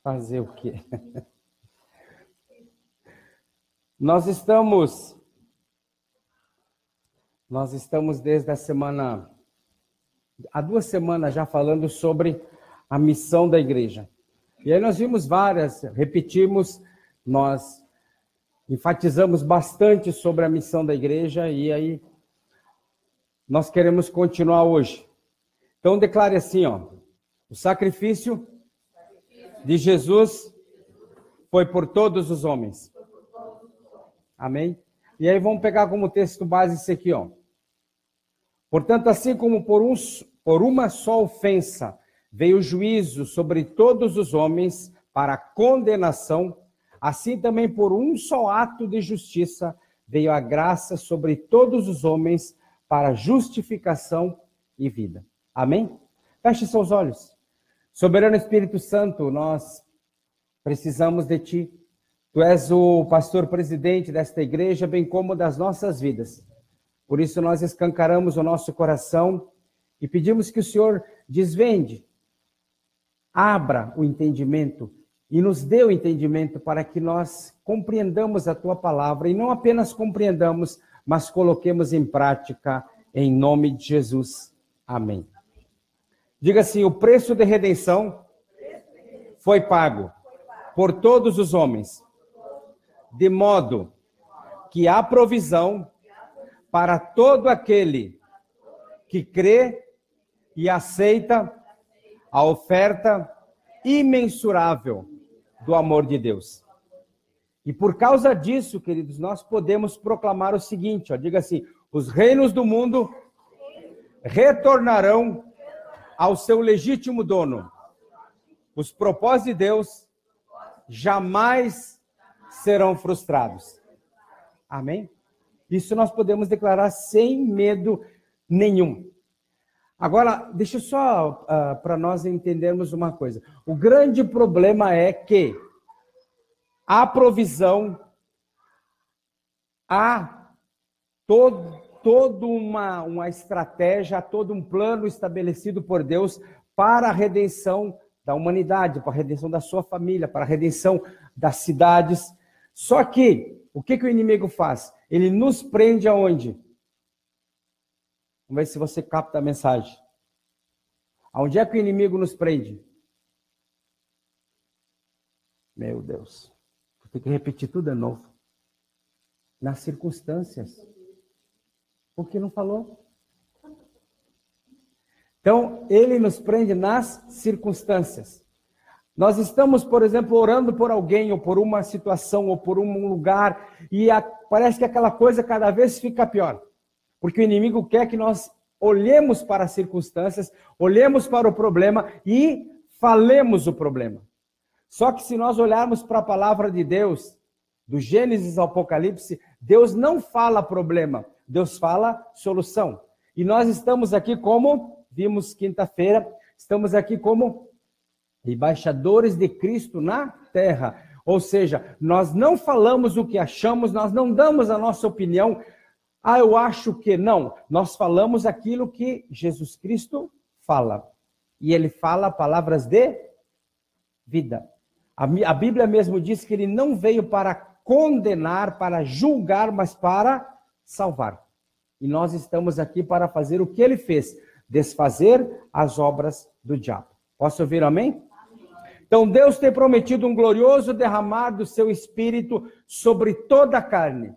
Fazer o quê? Nós estamos desde a semana, há 2 semanas já falando sobre a missão da igreja. E aí nós vimos várias, repetimos, nós enfatizamos bastante sobre a missão da igreja e aí nós queremos continuar hoje. Então declare assim, ó, o sacrifício de Jesus foi por todos os homens. Amém? E aí vamos pegar como texto base isso aqui, ó. Portanto, assim como por uma só ofensa veio o juízo sobre todos os homens para condenação, assim também por um só ato de justiça veio a graça sobre todos os homens para justificação e vida. Amém? Feche seus olhos. Soberano Espírito Santo, nós precisamos de Ti. Tu és o pastor presidente desta igreja, bem como das nossas vidas. Por isso nós escancaramos o nosso coração e pedimos que o Senhor desvende, abra o entendimento e nos dê o entendimento para que nós compreendamos a Tua palavra e não apenas compreendamos, mas coloquemos em prática em nome de Jesus. Amém. Diga assim, o preço de redenção foi pago por todos os homens, de modo que há provisão para todo aquele que crê e aceita a oferta imensurável do amor de Deus. E por causa disso, queridos, nós podemos proclamar o seguinte, ó, diga assim, os reinos do mundo retornarão ao seu legítimo dono. Os propósitos de Deus jamais serão frustrados. Amém? Isso nós podemos declarar sem medo nenhum. Agora, deixa só para nós entendermos uma coisa. O grande problema é que há provisão, há toda uma estratégia, todo um plano estabelecido por Deus para a redenção da humanidade, para a redenção da sua família, para a redenção das cidades. Só que, o que o inimigo faz? Ele nos prende aonde? Vamos ver se você capta a mensagem. Aonde é que o inimigo nos prende? Meu Deus. Vou ter que repetir tudo de novo. Nas circunstâncias. Por que não falou? Então, ele nos prende nas circunstâncias. Nós estamos, por exemplo, orando por alguém, ou por uma situação, ou por um lugar, e parece que aquela coisa cada vez fica pior. Porque o inimigo quer que nós olhemos para as circunstâncias, olhemos para o problema e falemos o problema. Só que se nós olharmos para a palavra de Deus, do Gênesis ao Apocalipse, Deus não fala problema, Deus fala solução. E nós estamos aqui como, vimos quinta-feira, estamos aqui como embaixadores de Cristo na terra. Ou seja, nós não falamos o que achamos, nós não damos a nossa opinião. Ah, eu acho que não. Nós falamos aquilo que Jesus Cristo fala. E ele fala palavras de vida. A Bíblia mesmo diz que ele não veio para condenar, para julgar, mas para salvar. E nós estamos aqui para fazer o que ele fez, desfazer as obras do diabo. Posso ouvir amém? Então Deus tem prometido um glorioso derramar do seu Espírito sobre toda a carne.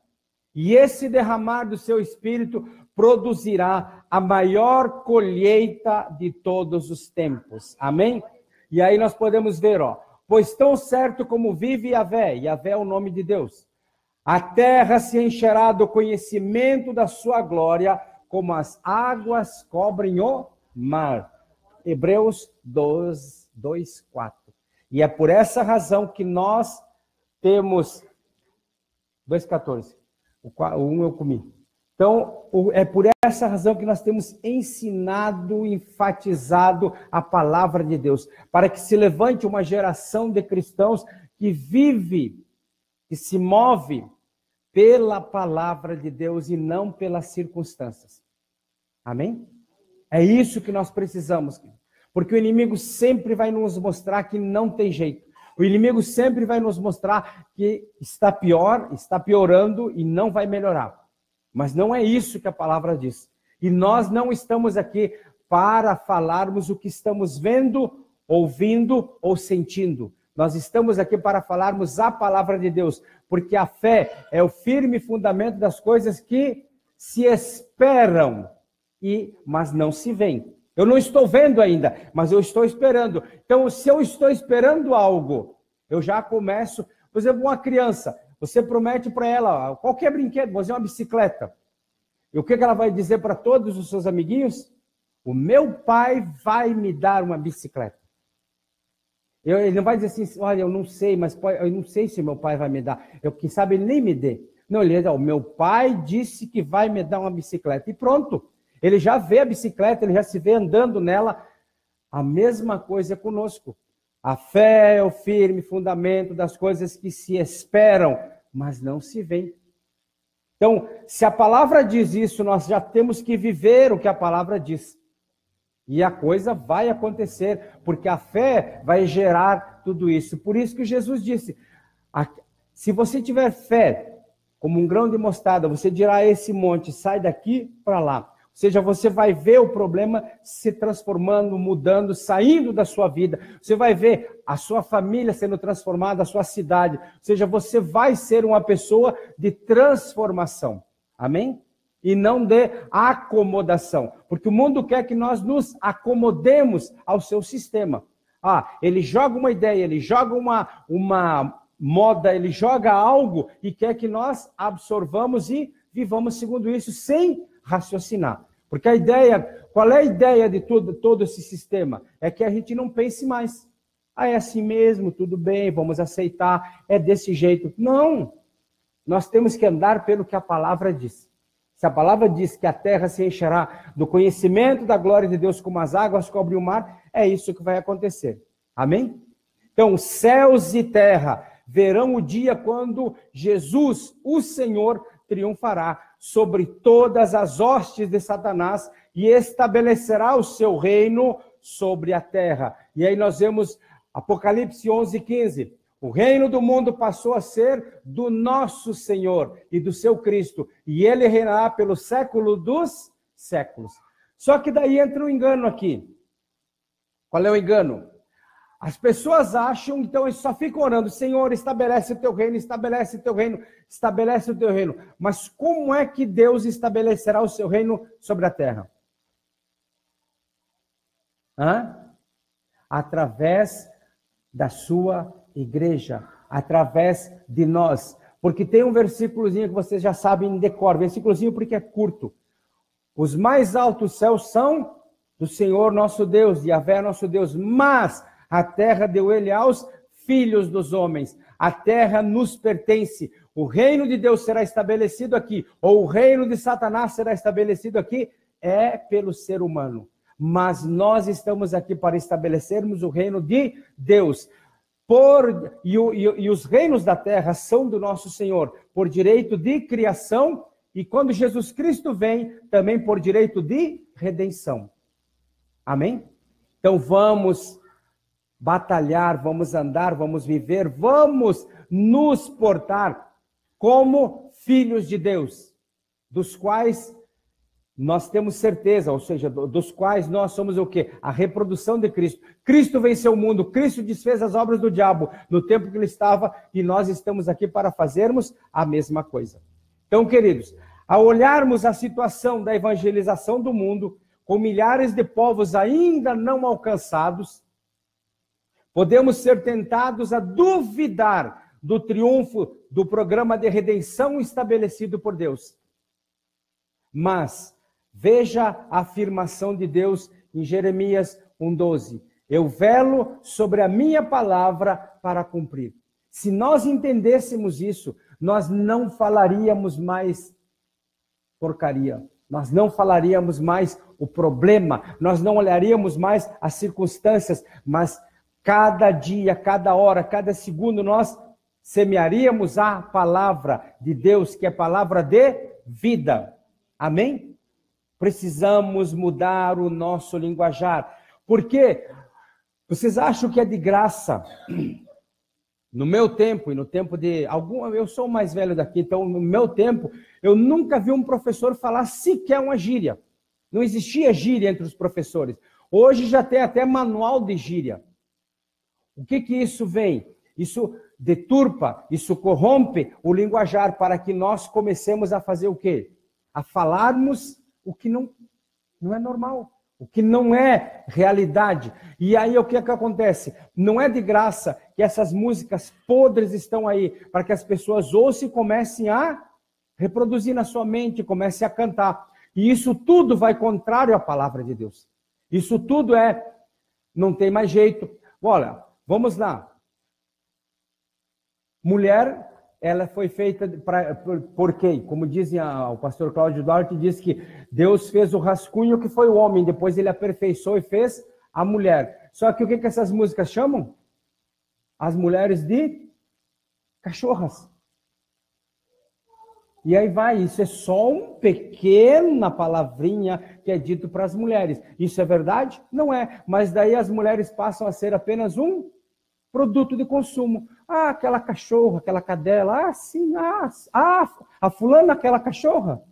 E esse derramar do seu Espírito produzirá a maior colheita de todos os tempos. Amém? E aí nós podemos ver, ó. Pois tão certo como vive Yahvé, Yahvé é o nome de Deus, a terra se encherá do conhecimento da sua glória, como as águas cobrem o mar. Hebreus 2:4. E é por essa razão que nós temos 2:14. O 1 eu comi. Então, é por essa razão que nós temos ensinado, enfatizado a palavra de Deus, para que se levante uma geração de cristãos que vive, que se move pela palavra de Deus e não pelas circunstâncias. Amém? É isso que nós precisamos, porque o inimigo sempre vai nos mostrar que não tem jeito. O inimigo sempre vai nos mostrar que está pior, está piorando e não vai melhorar. Mas não é isso que a palavra diz. E nós não estamos aqui para falarmos o que estamos vendo, ouvindo ou sentindo. Nós estamos aqui para falarmos a palavra de Deus, porque a fé é o firme fundamento das coisas que se esperam, mas não se veem. Eu não estou vendo ainda, mas eu estou esperando. Então, se eu estou esperando algo, eu já começo... Por exemplo, uma criança, você promete para ela qualquer brinquedo, vou dizer uma bicicleta. E o que ela vai dizer para todos os seus amiguinhos? O meu pai vai me dar uma bicicleta. Ele não vai dizer assim, olha, eu não sei, mas eu não sei se meu pai vai me dar. Quem sabe ele nem me dê. Não, ele diz, o meu pai disse que vai me dar uma bicicleta. E pronto. Ele já vê a bicicleta, ele já se vê andando nela. A mesma coisa conosco. A fé é o firme fundamento das coisas que se esperam, mas não se veem. Então, se a palavra diz isso, nós já temos que viver o que a palavra diz. E a coisa vai acontecer, porque a fé vai gerar tudo isso. Por isso que Jesus disse, se você tiver fé, como um grão de mostarda, você dirá a esse monte, sai daqui para lá. Ou seja, você vai ver o problema se transformando, mudando, saindo da sua vida. Você vai ver a sua família sendo transformada, a sua cidade. Ou seja, você vai ser uma pessoa de transformação. Amém? E não de acomodação. Porque o mundo quer que nós nos acomodemos ao seu sistema. Ele joga uma ideia, ele joga uma moda, ele joga algo e quer que nós absorvamos e vivamos segundo isso, sem raciocinar. Porque qual é a ideia de todo esse sistema? É que a gente não pense mais. É assim mesmo, tudo bem, vamos aceitar, é desse jeito. Não! Nós temos que andar pelo que a palavra diz. Se a palavra diz que a terra se encherá do conhecimento da glória de Deus como as águas cobrem o mar, é isso que vai acontecer. Amém? Então, céus e terra verão o dia quando Jesus, o Senhor, triunfará sobre todas as hostes de Satanás e estabelecerá o seu reino sobre a terra. E aí nós vemos Apocalipse 11:15. O reino do mundo passou a ser do nosso Senhor e do seu Cristo, e ele reinará pelo século dos séculos. Só que daí entra um engano aqui. Qual é o engano? As pessoas acham, então eles só ficam orando, Senhor, estabelece o teu reino, estabelece o teu reino, estabelece o teu reino. Mas como é que Deus estabelecerá o seu reino sobre a terra? Através da sua igreja, através de nós. Porque tem um versículozinho que vocês já sabem em decor, versículozinho porque é curto. Os mais altos céus são do Senhor nosso Deus, Yahvé nosso Deus, mas a terra deu ele aos filhos dos homens. A terra nos pertence. O reino de Deus será estabelecido aqui, ou o reino de Satanás será estabelecido aqui, é pelo ser humano. Mas nós estamos aqui para estabelecermos o reino de Deus. E os reinos da terra são do nosso Senhor, por direito de criação, e quando Jesus Cristo vem, também por direito de redenção. Amém? Então vamos batalhar, vamos andar, vamos viver, vamos nos portar como filhos de Deus, dos quais nós temos certeza, ou seja, dos quais nós somos o quê? A reprodução de Cristo. Cristo venceu o mundo, Cristo desfez as obras do diabo no tempo que ele estava, e nós estamos aqui para fazermos a mesma coisa. Então, queridos, ao olharmos a situação da evangelização do mundo, com milhares de povos ainda não alcançados, podemos ser tentados a duvidar do triunfo do programa de redenção estabelecido por Deus. Mas veja a afirmação de Deus em Jeremias 1:12. Eu velo sobre a minha palavra para cumprir. Se nós entendêssemos isso, nós não falaríamos mais porcaria. Nós não falaríamos mais o problema. Nós não olharíamos mais as circunstâncias, mas cada dia, cada hora, cada segundo, nós semearíamos a palavra de Deus, que é palavra de vida. Amém? Precisamos mudar o nosso linguajar. Por quê? Vocês acham que é de graça No meu tempo e no tempo de algum, eu sou o mais velho daqui, então no meu tempo eu nunca vi um professor falar sequer uma gíria. Não existia gíria entre os professores. Hoje já tem até manual de gíria. O que isso vem? Isso deturpa, isso corrompe o linguajar para que nós comecemos a fazer o quê? A falarmos o que não é normal, o que não é realidade. E aí o que acontece? Não é de graça que essas músicas podres estão aí, para que as pessoas ouçam e comecem a reproduzir na sua mente, comecem a cantar. E isso tudo vai contrário à palavra de Deus. Isso tudo não tem mais jeito. Olha, vamos lá. Mulher, ela foi feita por quem? Como dizem o pastor Cláudio Duarte, diz que Deus fez o rascunho que foi o homem, depois ele aperfeiçoou e fez a mulher. Só que o que essas músicas chamam? As mulheres de cachorras. E aí vai, isso é só uma pequena palavrinha que é dito para as mulheres. Isso é verdade? Não é. Mas daí as mulheres passam a ser apenas um produto de consumo. Ah, aquela cachorra, aquela cadela. Ah, sim, a fulana, aquela cachorra.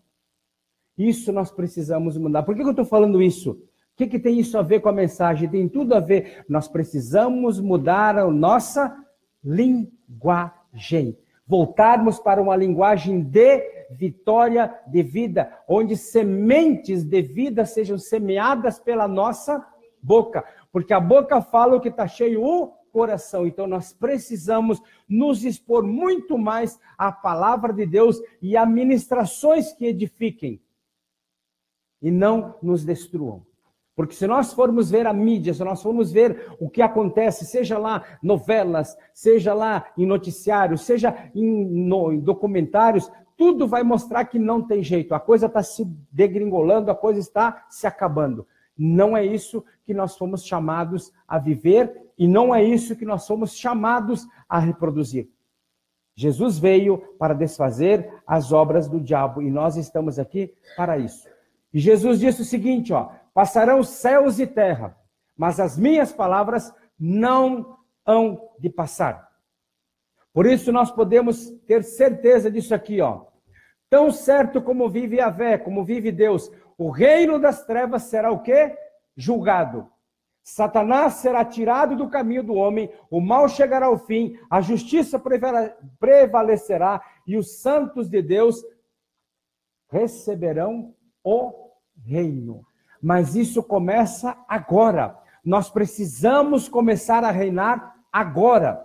Isso nós precisamos mudar. Por que eu estou falando isso? O que tem isso a ver com a mensagem? Tem tudo a ver. Nós precisamos mudar a nossa linguagem. Voltarmos para uma linguagem de vitória de vida, onde sementes de vida sejam semeadas pela nossa boca. Porque a boca fala o que está cheio o coração. Então nós precisamos nos expor muito mais à palavra de Deus e a ministrações que edifiquem e não nos destruam. Porque se nós formos ver a mídia, se nós formos ver o que acontece, seja lá novelas, seja lá em noticiários, seja em documentários, tudo vai mostrar que não tem jeito. A coisa está se degringolando, a coisa está se acabando. Não é isso que nós fomos chamados a viver e não é isso que nós fomos chamados a reproduzir. Jesus veio para desfazer as obras do diabo e nós estamos aqui para isso. E Jesus disse o seguinte, passarão céus e terra, mas as minhas palavras não hão de passar. Por isso nós podemos ter certeza disso aqui, Tão certo como vive Yahvé, como vive Deus, o reino das trevas será o quê? Julgado. Satanás será tirado do caminho do homem, o mal chegará ao fim, a justiça prevalecerá e os santos de Deus receberão o reino. Mas isso começa agora. Nós precisamos começar a reinar agora.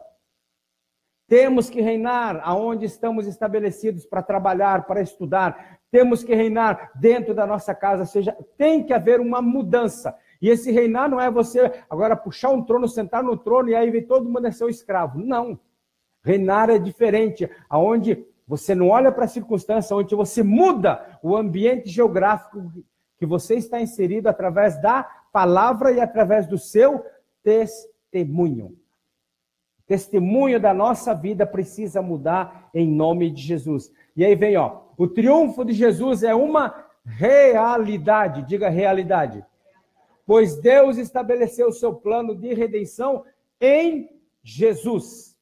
Temos que reinar aonde estamos estabelecidos para trabalhar, para estudar. Temos que reinar dentro da nossa casa. Ou seja, tem que haver uma mudança. E esse reinar não é você agora puxar um trono, sentar no trono e aí vem todo mundo é seu escravo. Não. Reinar é diferente. Aonde você não olha para a circunstância, onde você muda o ambiente geográfico que você está inserido através da palavra e através do seu testemunho. O testemunho da nossa vida precisa mudar em nome de Jesus. E aí vem, o triunfo de Jesus é uma realidade. Diga realidade. Pois Deus estabeleceu o seu plano de redenção em Jesus.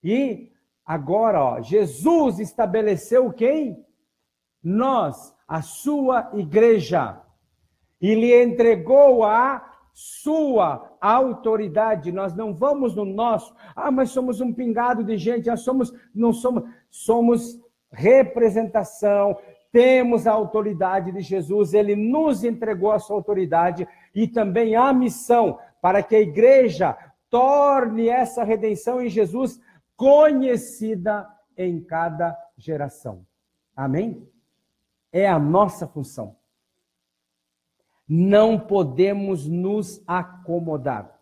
E agora, Jesus estabeleceu quem? Nós, a sua igreja. E lhe entregou a sua autoridade. Nós não vamos no nosso. Mas somos um pingado de gente. Somos representação. Temos a autoridade de Jesus. Ele nos entregou a sua autoridade e também a missão para que a igreja torne essa redenção em Jesus conhecida em cada geração. Amém? É a nossa função. Não podemos nos acomodar.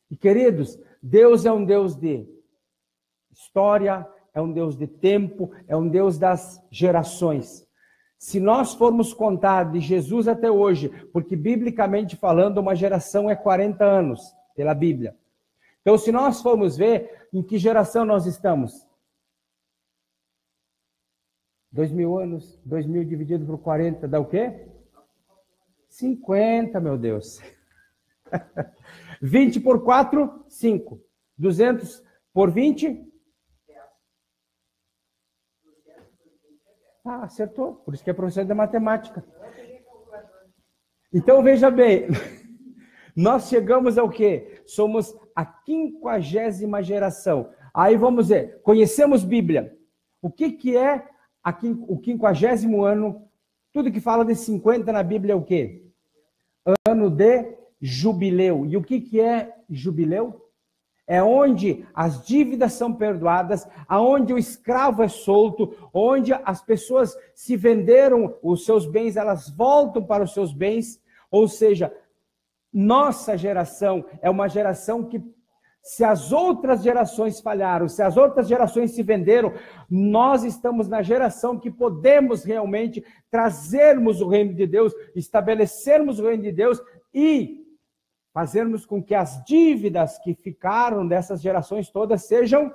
E queridos, Deus é um Deus de história, é um Deus de tempo, é um Deus das gerações. Se nós formos contar de Jesus até hoje, porque biblicamente falando, uma geração é 40 anos, pela Bíblia. Então, se nós formos ver em que geração nós estamos, 2000 anos, 2000 dividido por 40, dá o quê? 50, meu Deus. 20 por 4, 5. 200, por 20? Ah, acertou. Por isso que é professor de matemática. Então, veja bem. Nós chegamos ao quê? Somos a 50ª geração. Aí vamos ver. Conhecemos Bíblia. O que é o 50º ano? Tudo que fala de 50 na Bíblia é o quê? Ano de jubileu. E o que é jubileu? É onde as dívidas são perdoadas, aonde o escravo é solto, onde as pessoas se venderam os seus bens, elas voltam para os seus bens. Ou seja, nossa geração é uma geração que, se as outras gerações falharam, se as outras gerações se venderam, nós estamos na geração que podemos realmente trazermos o reino de Deus, estabelecermos o reino de Deus e fazermos com que as dívidas que ficaram dessas gerações todas sejam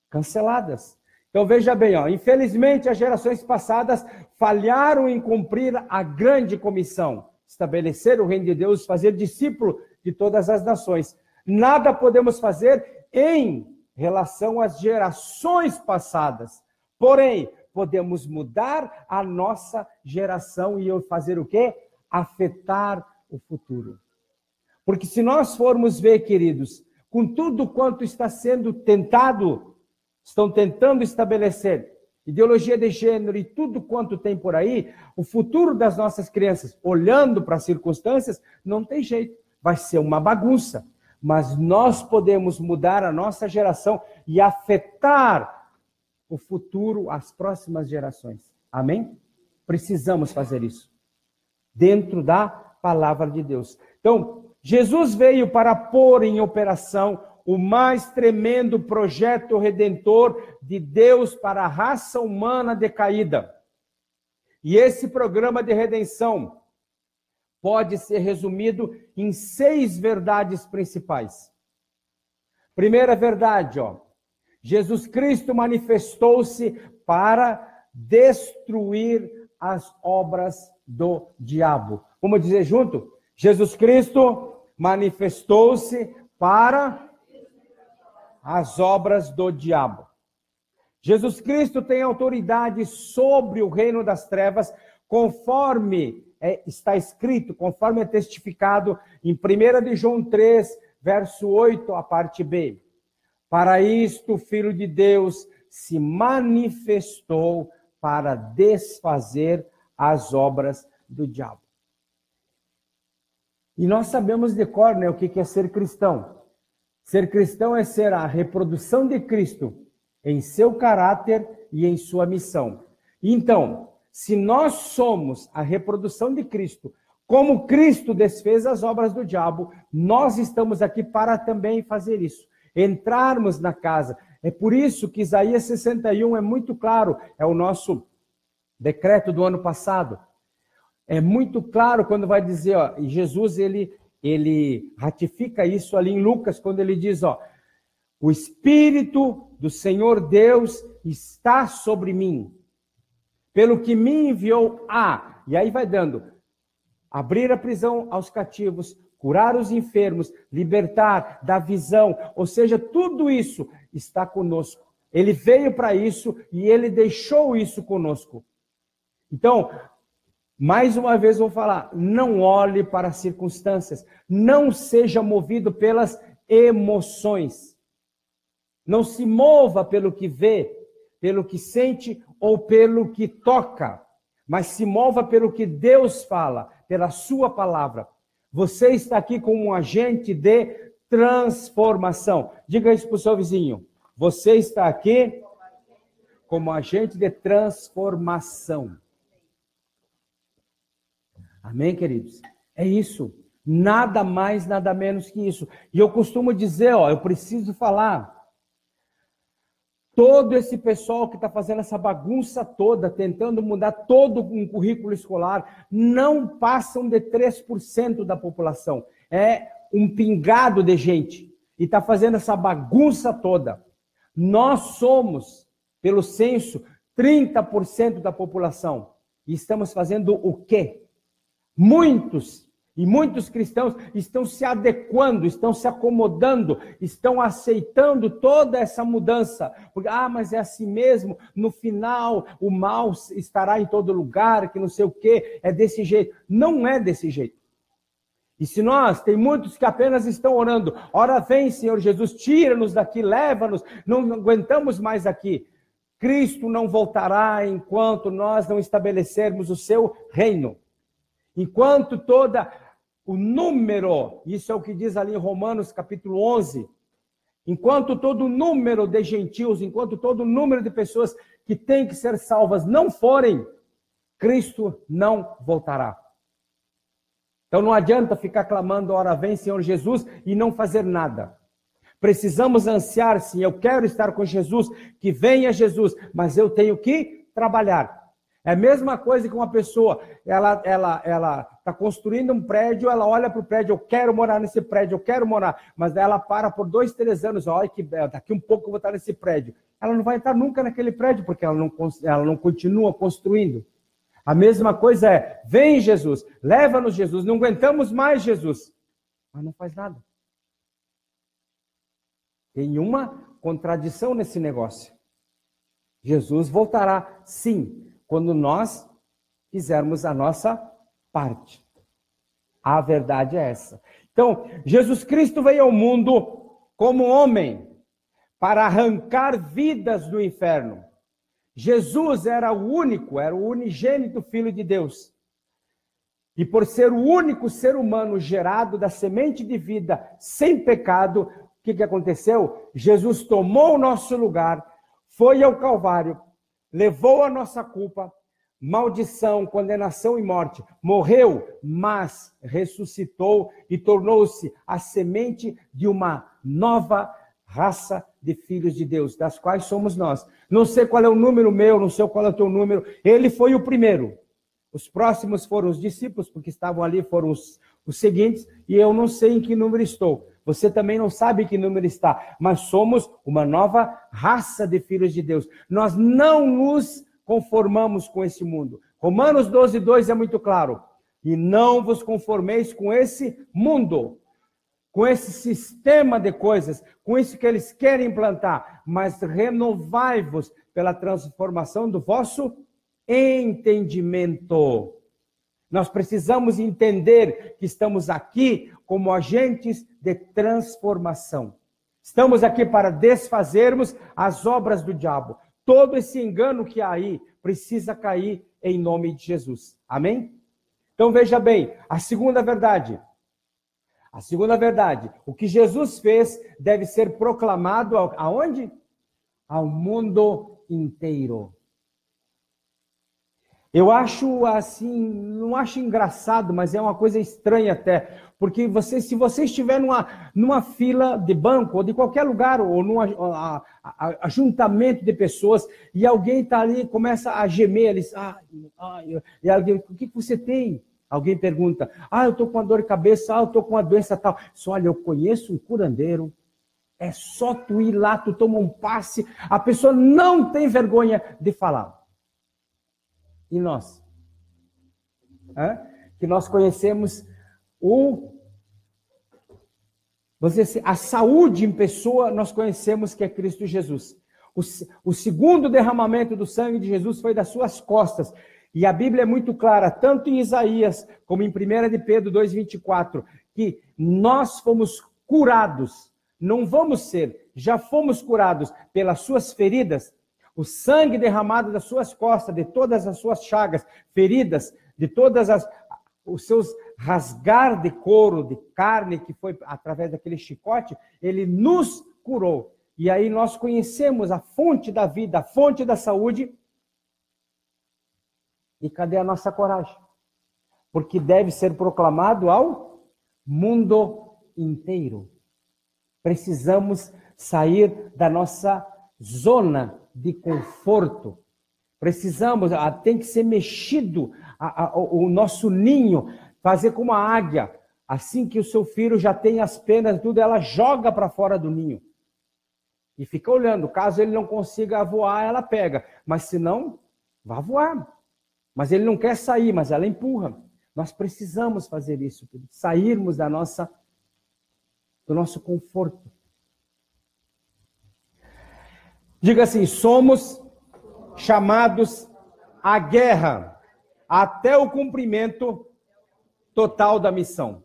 canceladas. Então veja bem, infelizmente as gerações passadas falharam em cumprir a grande comissão, estabelecer o reino de Deus, fazer discípulo de todas as nações. Nada podemos fazer em relação às gerações passadas. Porém, podemos mudar a nossa geração e fazer o quê? Afetar o futuro. Porque se nós formos ver, queridos, com tudo quanto está sendo tentado, estão tentando estabelecer ideologia de gênero e tudo quanto tem por aí, o futuro das nossas crianças, olhando para as circunstâncias, não tem jeito. Vai ser uma bagunça. Mas nós podemos mudar a nossa geração e afetar o futuro, as próximas gerações. Amém? Precisamos fazer isso. Dentro da palavra de Deus. Então, Jesus veio para pôr em operação o mais tremendo projeto redentor de Deus para a raça humana decaída. E esse programa de redenção pode ser resumido em 6 verdades principais. Primeira verdade, Jesus Cristo manifestou-se para destruir as obras do diabo. Vamos dizer junto? Jesus Cristo manifestou-se para as obras do diabo. Jesus Cristo tem autoridade sobre o reino das trevas, conforme está escrito, conforme é testificado em 1 de João 3, verso 8, a parte B. Para isto o Filho de Deus se manifestou para desfazer as obras do diabo. E nós sabemos de cor, o que é ser cristão. Ser cristão é ser a reprodução de Cristo em seu caráter e em sua missão. Então, se nós somos a reprodução de Cristo, como Cristo desfez as obras do diabo, nós estamos aqui para também fazer isso. Entrarmos na casa. É por isso que Isaías 61 é muito claro, é o nosso decreto do ano passado. É muito claro quando vai dizer, e Jesus ele ratifica isso ali em Lucas, quando ele diz, o Espírito do Senhor Deus está sobre mim, pelo que me enviou e aí vai dando, abrir a prisão aos cativos, curar os enfermos, libertar, dar visão, ou seja, tudo isso está conosco. Ele veio para isso e ele deixou isso conosco. Então, mais uma vez vou falar, não olhe para as circunstâncias, não seja movido pelas emoções. Não se mova pelo que vê, pelo que sente ou pelo que toca, mas se mova pelo que Deus fala, pela sua palavra. Você está aqui como um agente de transformação. Diga isso para o seu vizinho. Você está aqui como agente de transformação. Amém, queridos? É isso. Nada mais, nada menos que isso. E eu costumo dizer, eu preciso falar. Todo esse pessoal que está fazendo essa bagunça toda, tentando mudar todo um currículo escolar, não passam de 3% da população. É um pingado de gente. E está fazendo essa bagunça toda. Nós somos, pelo censo, 30% da população. E estamos fazendo o quê? Muitos E muitos cristãos estão se adequando, estão se acomodando, estão aceitando toda essa mudança. Porque, mas é assim mesmo, no final o mal estará em todo lugar, que não sei o quê, é desse jeito. Não é desse jeito. E se tem muitos que apenas estão orando, ora vem Senhor Jesus, tira-nos daqui, leva-nos, não aguentamos mais aqui. Cristo não voltará enquanto nós não estabelecermos o seu reino. Enquanto o número, isso é o que diz ali em Romanos capítulo 11, enquanto todo o número de gentios, enquanto todo o número de pessoas que têm que ser salvas não forem, Cristo não voltará. Então não adianta ficar clamando, ora vem Senhor Jesus, e não fazer nada. Precisamos ansiar, sim, eu quero estar com Jesus, que venha Jesus, mas eu tenho que trabalhar. É a mesma coisa que uma pessoa, ela está construindo um prédio, ela olha para o prédio, eu quero morar nesse prédio, eu quero morar, mas daí ela para por 2, 3 anos, olha que daqui um pouco eu vou estar nesse prédio. Ela não vai estar nunca naquele prédio, porque ela não continua construindo. A mesma coisa vem Jesus, leva-nos Jesus, não aguentamos mais Jesus, mas não faz nada. Tem uma contradição nesse negócio. Jesus voltará, sim, quando nós fizermos a nossa parte. A verdade é essa. Então, Jesus Cristo veio ao mundo como homem para arrancar vidas do inferno. Jesus era o unigênito Filho de Deus. E por ser o único ser humano gerado da semente de vida sem pecado, o que aconteceu? Jesus tomou o nosso lugar, foi ao Calvário, levou a nossa culpa, maldição, condenação e morte. Morreu, mas ressuscitou e tornou-se a semente de uma nova raça de filhos de Deus, das quais somos nós. Não sei qual é o número meu, não sei qual é o teu número. Ele foi o primeiro. Os próximos foram os discípulos, porque estavam ali, foram os seguintes, e eu não sei em que número estou. Você também não sabe em que número está, mas somos uma nova raça de filhos de Deus. Nós não nos conformamos com esse mundo. Romanos 12, 2 é muito claro. E não vos conformeis com esse mundo, com esse sistema de coisas, com isso que eles querem implantar, mas renovai-vos pela transformação do vosso entendimento. Nós precisamos entender que estamos aqui como agentes de transformação. Estamos aqui para desfazermos as obras do diabo. Todo esse engano que há aí precisa cair em nome de Jesus. Amém? Então veja bem, a segunda verdade, o que Jesus fez deve ser proclamado aonde? Ao mundo inteiro. Eu acho assim, não acho engraçado, mas é uma coisa estranha até, porque se você estiver numa fila de banco, ou de qualquer lugar, ou num ajuntamento de pessoas, e alguém está ali e começa a gemer, eles, e alguém, o que você tem? Alguém pergunta, eu estou com uma dor de cabeça, eu estou com uma doença tal. Olha, eu conheço um curandeiro, é só tu ir lá, tu toma um passe, a pessoa não tem vergonha de falar. E nós? Que nós conhecemos a saúde em pessoa, nós conhecemos que é Cristo Jesus. O segundo derramamento do sangue de Jesus foi das suas costas. E a Bíblia é muito clara, tanto em Isaías, como em 1 de Pedro 2,24, que nós fomos curados, não vamos ser, já fomos curados pelas suas feridas. O sangue derramado das suas costas, de todas as suas chagas, feridas, de todas os seus rasgar de couro, de carne, que foi através daquele chicote, ele nos curou. E aí nós conhecemos a fonte da vida, a fonte da saúde. E cadê a nossa coragem? Porque deve ser proclamado ao mundo inteiro. Precisamos sair da nossa zona de conforto. Precisamos, tem que ser mexido o nosso ninho, fazer como a águia. Assim que o seu filho já tem as penas, tudo, ela joga para fora do ninho. E fica olhando. Caso ele não consiga voar, ela pega. Mas se não, vá voar. Mas ele não quer sair, mas ela empurra. Nós precisamos fazer isso, sairmos do nosso conforto. Diga assim, somos chamados à guerra até o cumprimento total da missão.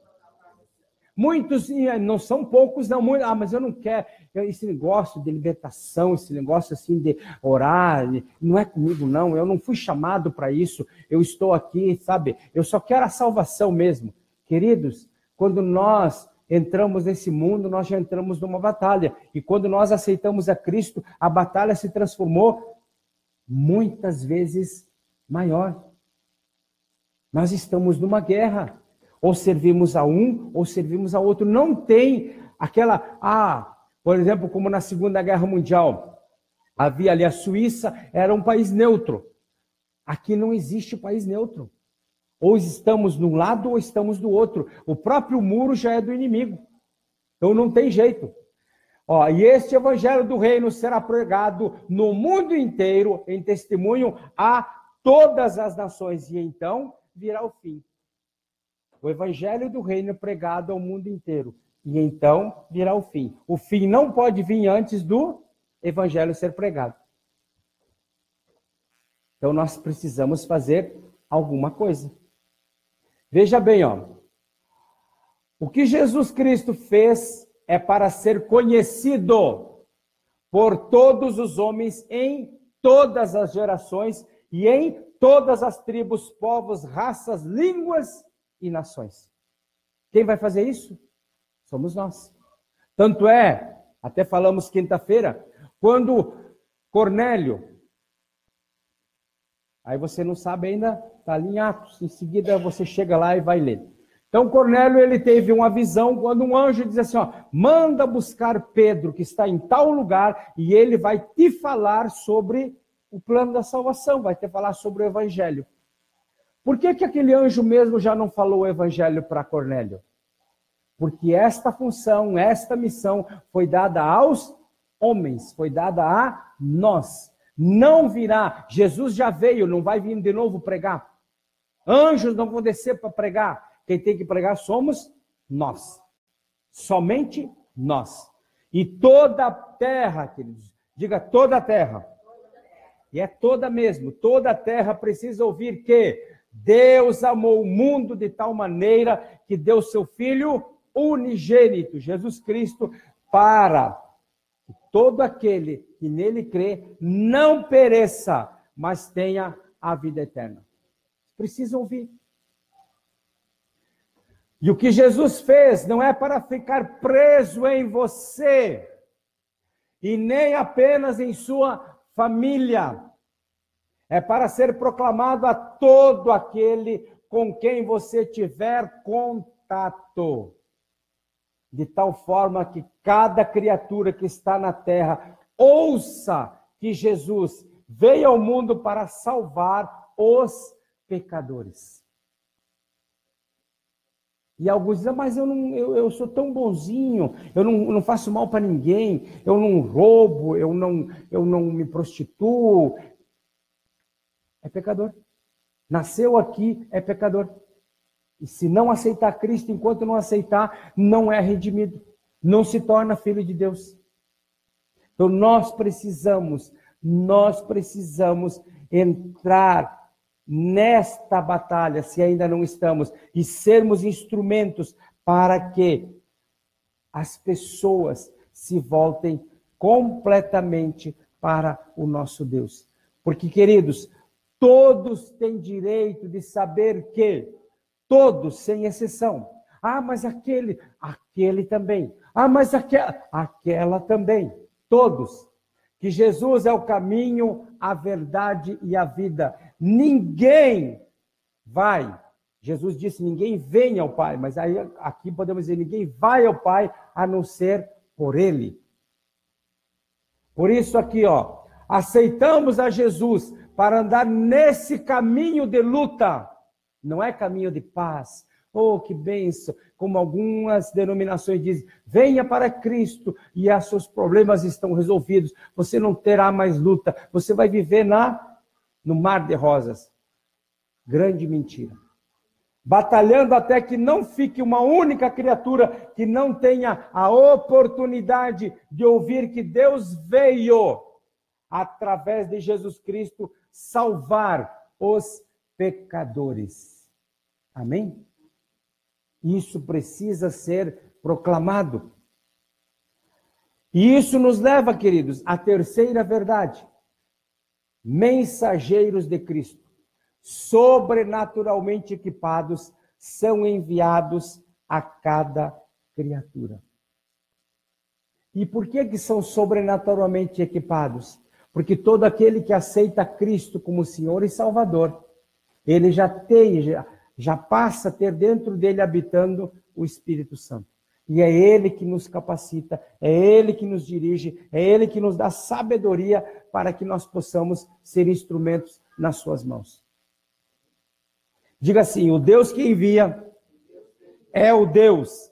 Muitos, não são poucos, não, muitos, mas eu não quero, esse negócio de libertação, esse negócio assim de orar, não é comigo não, eu não fui chamado para isso, eu estou aqui, sabe, eu só quero a salvação mesmo. Queridos, quando nós entramos nesse mundo, nós já entramos numa batalha, e quando nós aceitamos a Cristo, a batalha se transformou muitas vezes maior. Nós estamos numa guerra. Ou servimos a um, ou servimos a outro. Não tem aquela... por exemplo, como na Segunda Guerra Mundial, havia ali a Suíça, era um país neutro. Aqui não existe país neutro. Ou estamos de um lado, ou estamos do outro. O próprio muro já é do inimigo. Então não tem jeito. E este evangelho do reino será pregado no mundo inteiro, em testemunho a todas as nações. E então virá o fim. O evangelho do reino é pregado ao mundo inteiro. E então virá o fim. O fim não pode vir antes do evangelho ser pregado. Então nós precisamos fazer alguma coisa. Veja bem, o que Jesus Cristo fez é para ser conhecido por todos os homens em todas as gerações e em todas as tribos, povos, raças, línguas e nações. Quem vai fazer isso? Somos nós. Tanto é, até falamos quinta-feira, quando Cornélio, aí você não sabe ainda, está ali em Atos, em seguida você chega lá e vai ler. Então Cornélio, ele teve uma visão quando um anjo diz assim, manda buscar Pedro, que está em tal lugar, e ele vai te falar sobre o plano da salvação, vai te falar sobre o evangelho. Por que aquele anjo mesmo já não falou o evangelho para Cornélio? Porque esta função, esta missão foi dada aos homens, foi dada a nós. Não virá, Jesus já veio, não vai vir de novo pregar. Anjos não vão descer para pregar. Quem tem que pregar somos nós. Somente nós. E toda a terra, queridos, diga toda a terra. E é toda mesmo, toda a terra precisa ouvir que Deus amou o mundo de tal maneira que deu seu Filho unigênito, Jesus Cristo, para que todo aquele que nele crê não pereça, mas tenha a vida eterna. Precisa ouvir. E o que Jesus fez não é para ficar preso em você, e nem apenas em sua família. É para ser proclamado a todo aquele com quem você tiver contato. De tal forma que cada criatura que está na terra ouça que Jesus veio ao mundo para salvar os pecadores. E alguns dizem, mas eu sou tão bonzinho, eu não faço mal para ninguém, eu não roubo, eu não me prostituo. É pecador. Nasceu aqui, é pecador. E se não aceitar Cristo, enquanto não aceitar, não é redimido. Não se torna filho de Deus. Então nós precisamos entrar nesta batalha, se ainda não estamos, e sermos instrumentos para que as pessoas se voltem completamente para o nosso Deus. Porque, queridos, todos têm direito de saber que, todos, sem exceção, mas aquele também, mas aquela também, todos, que Jesus é o caminho, a verdade e a vida. Ninguém vai, Jesus disse, ninguém vem ao Pai, mas aí aqui podemos dizer, ninguém vai ao Pai a não ser por Ele. Por isso aqui, aceitamos a Jesus para andar nesse caminho de luta, não é caminho de paz. Oh, que bênção! Como algumas denominações dizem, venha para Cristo e os seus problemas estão resolvidos. Você não terá mais luta. Você vai viver no mar de rosas. Grande mentira. batalhando até que não fique uma única criatura que não tenha a oportunidade de ouvir que Deus veio, através de Jesus Cristo, salvar os pecadores. Amém? Isso precisa ser proclamado. E isso nos leva, queridos, à terceira verdade. Mensageiros de Cristo, sobrenaturalmente equipados, são enviados a cada criatura. E por que são sobrenaturalmente equipados? Porque todo aquele que aceita Cristo como Senhor e Salvador, ele já passa a ter dentro dele habitando o Espírito Santo. E é Ele que nos capacita, é Ele que nos dirige, é Ele que nos dá sabedoria para que nós possamos ser instrumentos nas suas mãos. Diga assim: o Deus que envia é o Deus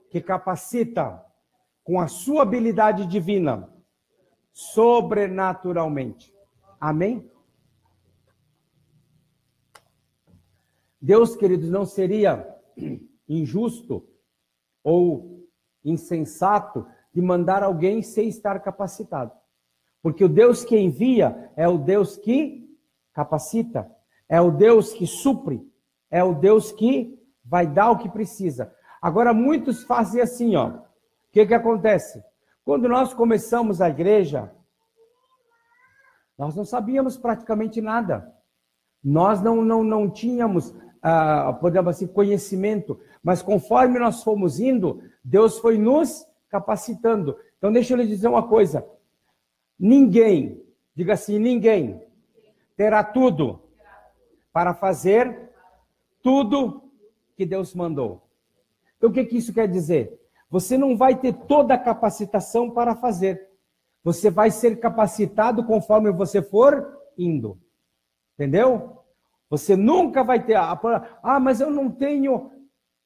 que capacita com a sua habilidade divina, sobrenaturalmente. Amém? Deus, queridos, não seria injusto ou insensato de mandar alguém sem estar capacitado. Porque o Deus que envia é o Deus que capacita, é o Deus que supre, é o Deus que vai dar o que precisa. Agora, muitos fazem assim, ó. O que acontece? Quando nós começamos a igreja, nós não sabíamos praticamente nada. Nós não tínhamos, podemos assim, conhecimento. Mas conforme nós fomos indo, Deus foi nos capacitando. Então, deixa eu lhe dizer uma coisa. Ninguém, diga assim, ninguém terá tudo para fazer tudo que Deus mandou. Então, o que isso quer dizer? Você não vai ter toda a capacitação para fazer. Você vai ser capacitado conforme você for indo. Entendeu? Você nunca vai ter... mas eu não tenho...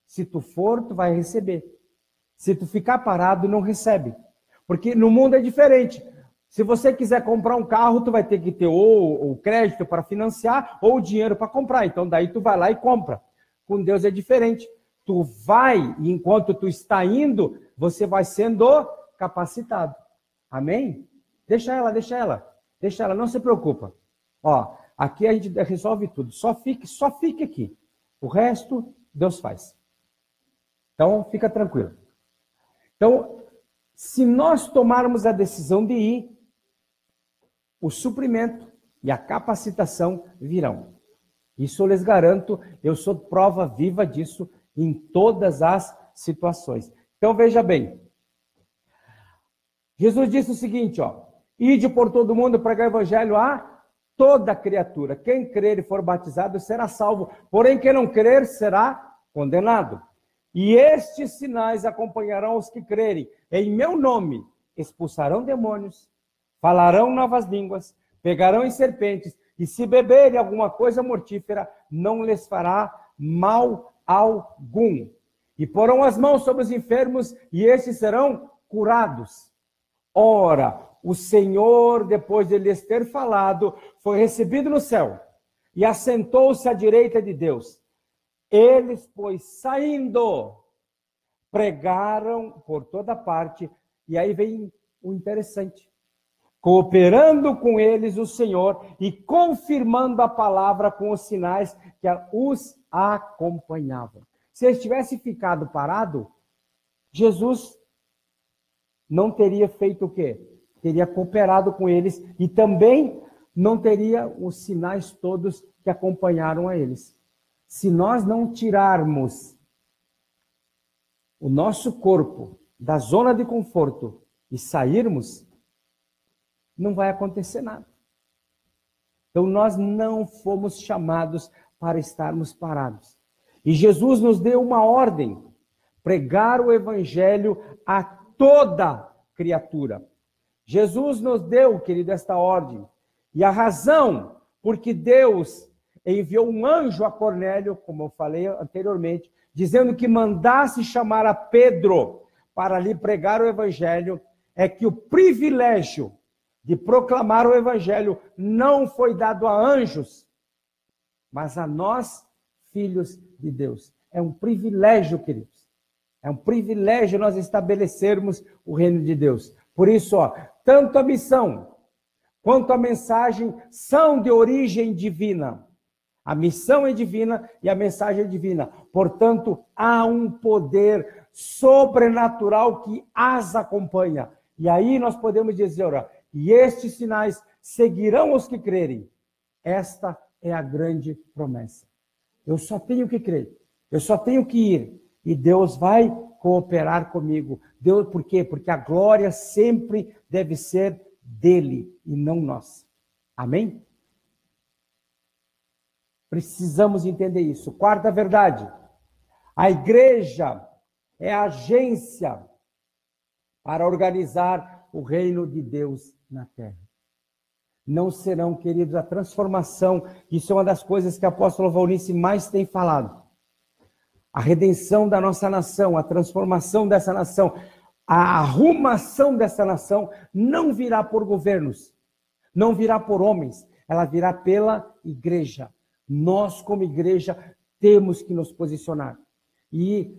Se tu for, tu vai receber. Se tu ficar parado, não recebe. Porque no mundo é diferente. Se você quiser comprar um carro, tu vai ter que ter ou o crédito para financiar ou o dinheiro para comprar. Então, daí tu vai lá e compra. Com Deus é diferente. Tu vai, e enquanto tu está indo, você vai sendo capacitado. Amém? Deixa ela, não se preocupa. Ó, aqui a gente resolve tudo. Só fique aqui. O resto, Deus faz. Então, fica tranquilo. Então, se nós tomarmos a decisão de ir, o suprimento e a capacitação virão. Isso eu lhes garanto, eu sou prova viva disso em todas as situações. Então, veja bem. Jesus disse o seguinte, ó: ide por todo mundo pregar o evangelho a toda criatura. Quem crer e for batizado será salvo, porém quem não crer será condenado. E estes sinais acompanharão os que crerem. Em meu nome expulsarão demônios, falarão novas línguas, pegarão em serpentes, e se beberem alguma coisa mortífera, não lhes fará mal algum. E porão as mãos sobre os enfermos, e estes serão curados. Ora, o Senhor, depois de lhes ter falado, foi recebido no céu, e assentou-se à direita de Deus. Eles, pois, saindo, pregaram por toda parte, e aí vem o interessante, cooperando com eles o Senhor e confirmando a palavra com os sinais que os acompanhavam. Se eles tivessem ficado parado, Jesus não teria feito o quê? Teria cooperado com eles e também não teria os sinais todos que acompanharam a eles. Se nós não tirarmos o nosso corpo da zona de conforto e sairmos, não vai acontecer nada. Então, nós não fomos chamados para estarmos parados. E Jesus nos deu uma ordem: pregar o evangelho a toda criatura. Jesus nos deu, querido, esta ordem. E a razão porque Deus enviou um anjo a Cornélio, como eu falei anteriormente, dizendo que mandasse chamar a Pedro para lhe pregar o evangelho, é que o privilégio de proclamar o evangelho não foi dado a anjos, mas a nós, filhos de Deus. É um privilégio, queridos. É um privilégio nós estabelecermos o reino de Deus. Por isso, tanto a missão quanto a mensagem são de origem divina. A missão é divina e a mensagem é divina. Portanto, há um poder sobrenatural que as acompanha. E aí nós podemos dizer, e estes sinais seguirão os que crerem. Esta é a grande promessa. Eu só tenho que crer. Eu só tenho que ir. E Deus vai cooperar comigo. Deus, por quê? Porque a glória sempre deve ser dele e não nossa. Amém? Precisamos entender isso. Quarta verdade. A igreja é a agência para organizar o reino de Deus na terra. Não serão, queridos, a transformação. Isso é uma das coisas que o apóstolo Valnice mais tem falado. A redenção da nossa nação, a transformação dessa nação, a arrumação dessa nação não virá por governos, não virá por homens, ela virá pela igreja. Nós, como igreja, temos que nos posicionar. E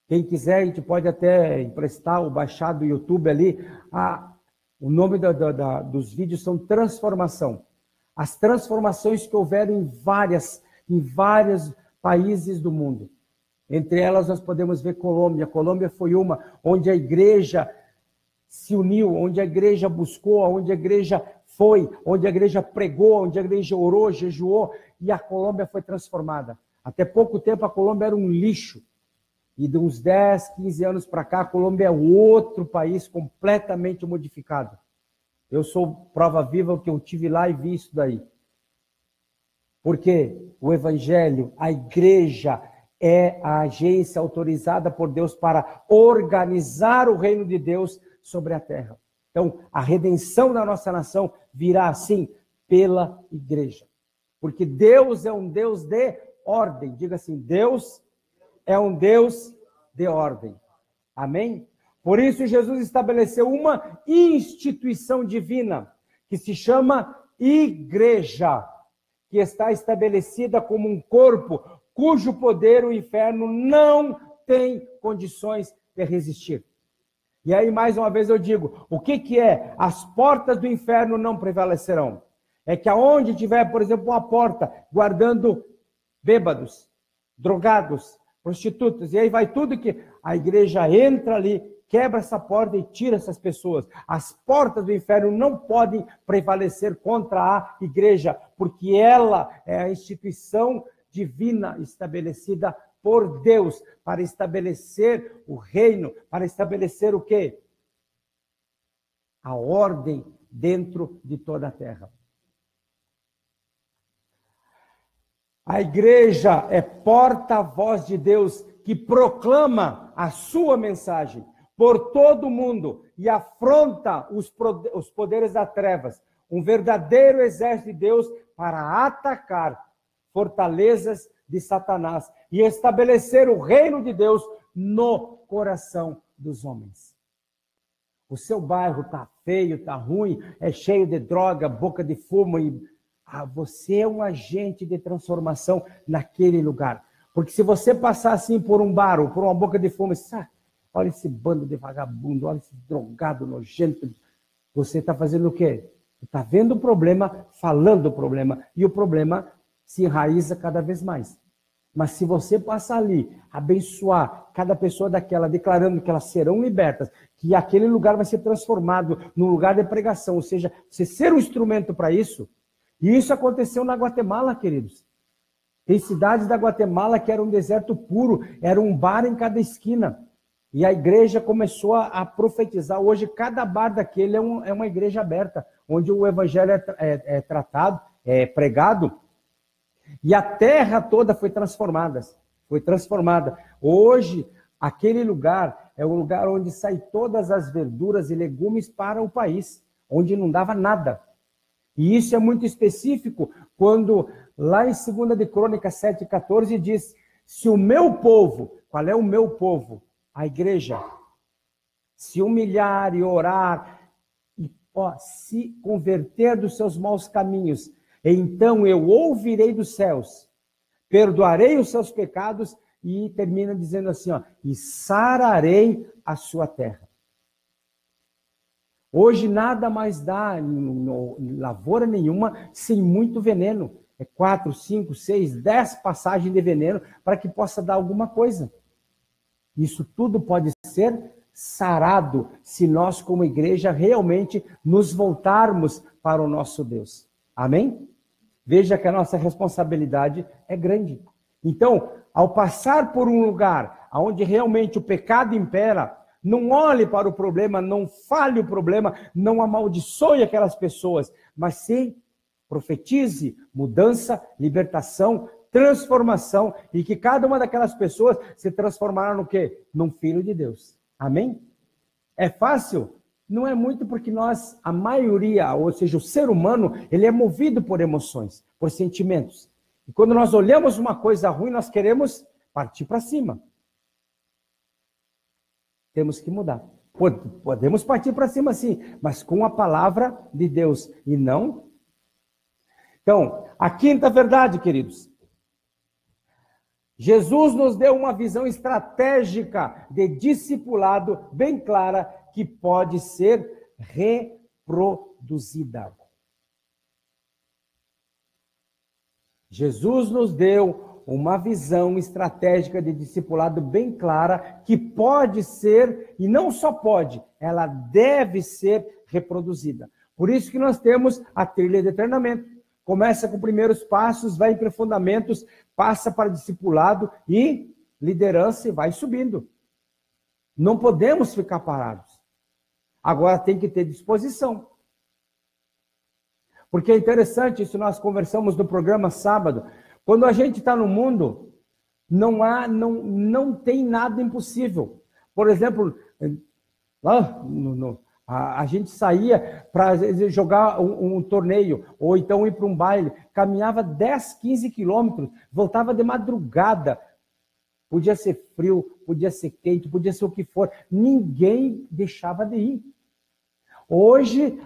quem quiser, a gente pode até emprestar ou baixar do YouTube ali. O nome dos vídeos são Transformação. As transformações que houveram em vários países do mundo. Entre elas nós podemos ver Colômbia. Colômbia foi uma onde a igreja se uniu, onde a igreja buscou, onde a igreja foi, onde a igreja pregou, onde a igreja orou, jejuou, e a Colômbia foi transformada. Até pouco tempo a Colômbia era um lixo. E de uns 10, 15 anos para cá, a Colômbia é outro país completamente modificado. Eu sou prova viva que eu tive lá e vi isso daí. Porque o evangelho, a igreja, é a agência autorizada por Deus para organizar o reino de Deus sobre a terra. Então, a redenção da nossa nação virá, assim, pela igreja. Porque Deus é um Deus de ordem. Diga assim, Deus é um Deus de ordem. Amém? Por isso, Jesus estabeleceu uma instituição divina, que se chama igreja, que está estabelecida como um corpo, cujo poder o inferno não tem condições de resistir. E aí, mais uma vez eu digo, o que é? As portas do inferno não prevalecerão. É que aonde tiver, por exemplo, uma porta guardando bêbados, drogados, prostitutas, e aí vai tudo que a igreja entra ali, quebra essa porta e tira essas pessoas. As portas do inferno não podem prevalecer contra a igreja, porque ela é a instituição divina estabelecida por Deus para estabelecer o reino, para estabelecer o quê? A ordem dentro de toda a terra. A igreja é porta-voz de Deus que proclama a sua mensagem por todo o mundo e afronta os poderes das trevas. Um verdadeiro exército de Deus para atacar fortalezas de Satanás e estabelecer o reino de Deus no coração dos homens. O seu bairro está feio, está ruim, é cheio de droga, boca de fumo e você é um agente de transformação naquele lugar. Porque se você passar assim por um bar ou por uma boca de fumo, olha esse bando de vagabundo, olha esse drogado nojento, você está fazendo o quê? Está vendo o problema, falando o problema, e o problema se enraiza cada vez mais. Mas se você passar ali, abençoar cada pessoa daquela, declarando que elas serão libertas, que aquele lugar vai ser transformado num lugar de pregação, ou seja, você ser um instrumento para isso. E isso aconteceu na Guatemala, queridos. Tem cidades da Guatemala que era um deserto puro, era um bar em cada esquina. E a igreja começou a profetizar. Hoje, cada bar daquele é uma igreja aberta, onde o evangelho é tratado, é pregado. E a terra toda foi transformada. Hoje, aquele lugar é o lugar onde saem todas as verduras e legumes para o país, onde não dava nada. E isso é muito específico quando lá em 2 de Crônicas 7,14 diz, se o meu povo, qual é o meu povo? A igreja, se humilhar e orar, e se converter dos seus maus caminhos, então eu ouvirei dos céus, perdoarei os seus pecados, e termina dizendo assim, ó, e sararei a sua terra. Hoje nada mais dá lavoura nenhuma sem muito veneno. É 4, 5, 6, 10 passagens de veneno para que possa dar alguma coisa. Isso tudo pode ser sarado se nós, como igreja, realmente nos voltarmos para o nosso Deus. Amém? Veja que a nossa responsabilidade é grande. Então, ao passar por um lugar onde realmente o pecado impera, não olhe para o problema, não fale o problema, não amaldiçoe aquelas pessoas, mas sim profetize mudança, libertação, transformação, e que cada uma daquelas pessoas se transformará no quê? Num filho de Deus. Amém? É fácil? Não é muito, porque nós, a maioria, ou seja, o ser humano, ele é movido por emoções, por sentimentos. E quando nós olhamos uma coisa ruim, nós queremos partir para cima. Temos que mudar. Podemos partir para cima sim, mas com a palavra de Deus e não. Então, a quinta verdade, queridos. Jesus nos deu uma visão estratégica de discipulado bem clara que pode ser reproduzida. Jesus nos deu uma visão estratégica de discipulado bem clara que pode ser, e não só pode, ela deve ser reproduzida. Por isso que nós temos a trilha de treinamento. Começa com primeiros passos, vai para fundamentos, passa para discipulado e liderança e vai subindo. Não podemos ficar parados. Agora tem que ter disposição. Porque é interessante, isso nós conversamos no programa sábado, quando a gente está no mundo, não tem nada impossível. Por exemplo, lá a gente saía para jogar um torneio, ou então ir para um baile, caminhava 10, 15 quilômetros, voltava de madrugada. Podia ser frio, podia ser quente, podia ser o que for. Ninguém deixava de ir. Hoje,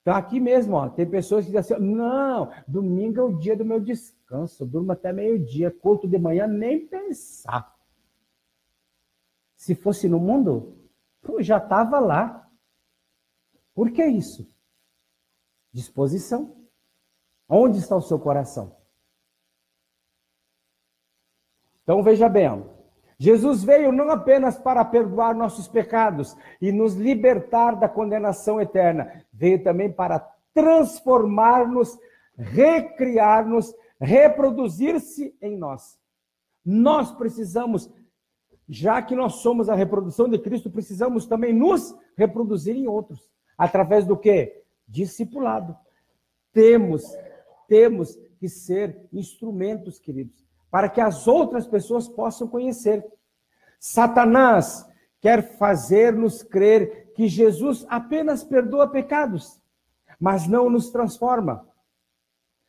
tá aqui mesmo, ó, tem pessoas que dizem assim, não, domingo é o dia do meu descanso, eu durmo até meio-dia, culto de manhã, nem pensar. Se fosse no mundo, eu já estava lá. Por que isso? Disposição. Onde está o seu coração? Então veja bem, ó. Jesus veio não apenas para perdoar nossos pecados e nos libertar da condenação eterna, veio também para transformar-nos, recriar-nos, reproduzir-se em nós. Nós precisamos, já que nós somos a reprodução de Cristo, precisamos também nos reproduzir em outros. Através do quê? Discipulado. Temos que ser instrumentos, queridos, para que as outras pessoas possam conhecer. Satanás quer fazer-nos crer que Jesus apenas perdoa pecados, mas não nos transforma.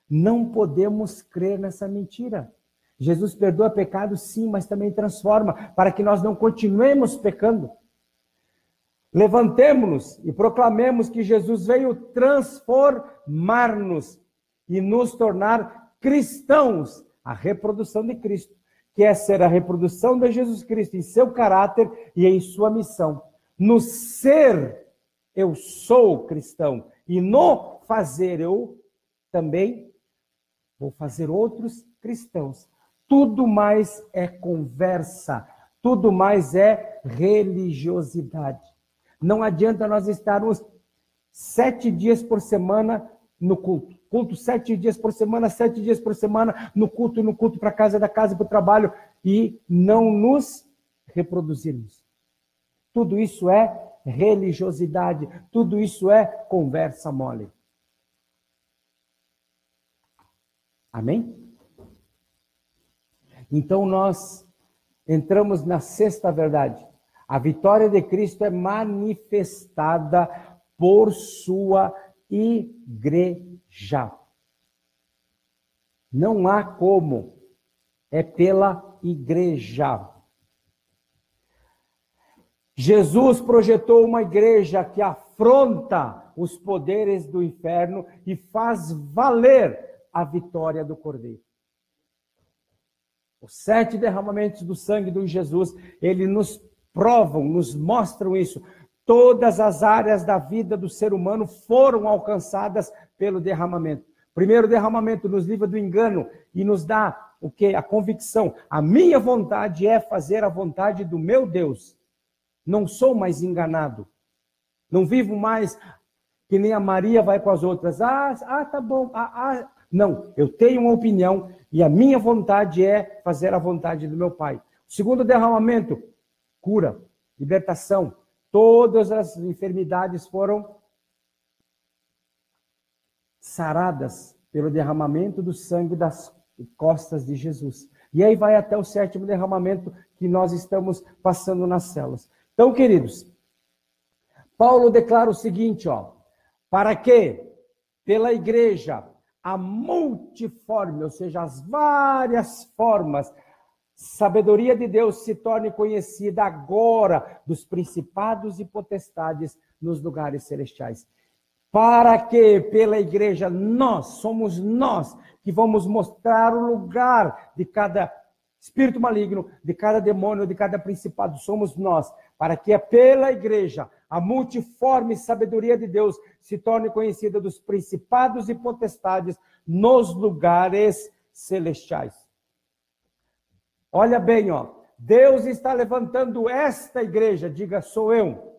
Não podemos crer nessa mentira. Jesus perdoa pecados, sim, mas também transforma, para que nós não continuemos pecando. Levantemo-nos e proclamemos que Jesus veio transformar-nos e nos tornar cristãos, a reprodução de Cristo, que é ser a reprodução de Jesus Cristo em seu caráter e em sua missão. No ser, eu sou cristão, e no fazer, eu também vou fazer outros cristãos. Tudo mais é conversa, tudo mais é religiosidade. Não adianta nós estarmos 7 dias por semana no culto. Culto 7 dias por semana, 7 dias por semana no culto para casa, da casa para o trabalho, e não nos reproduzirmos. Tudo isso é religiosidade, tudo isso é conversa mole. Amém? Então nós entramos na sexta verdade. A vitória de Cristo é manifestada por sua igreja. Não há como. É pela igreja. Jesus projetou uma igreja que afronta os poderes do inferno e faz valer a vitória do Cordeiro. Os 7 derramamentos do sangue de Jesus, eles nos provam, nos mostram isso. Todas as áreas da vida do ser humano foram alcançadas pelo derramamento. Primeiro derramamento nos livra do engano e nos dá o quê? A convicção. A minha vontade é fazer a vontade do meu Deus. Não sou mais enganado. Não vivo mais que nem a Maria vai com as outras. Tá bom. Não, eu tenho uma opinião e a minha vontade é fazer a vontade do meu Pai. O segundo derramamento, cura, libertação. Todas as enfermidades foram saradas pelo derramamento do sangue das costas de Jesus. E aí vai até o 7º derramamento que nós estamos passando nas células. Então, queridos, Paulo declara o seguinte, para que pela igreja a multiforme, ou seja, as várias formas, sabedoria de Deus se torne conhecida agora dos principados e potestades nos lugares celestiais. Para que pela igreja somos nós que vamos mostrar o lugar de cada espírito maligno, de cada demônio, de cada principado, somos nós. Para que pela igreja a multiforme sabedoria de Deus se torne conhecida dos principados e potestades nos lugares celestiais. Olha bem, Deus está levantando esta igreja, diga, sou eu.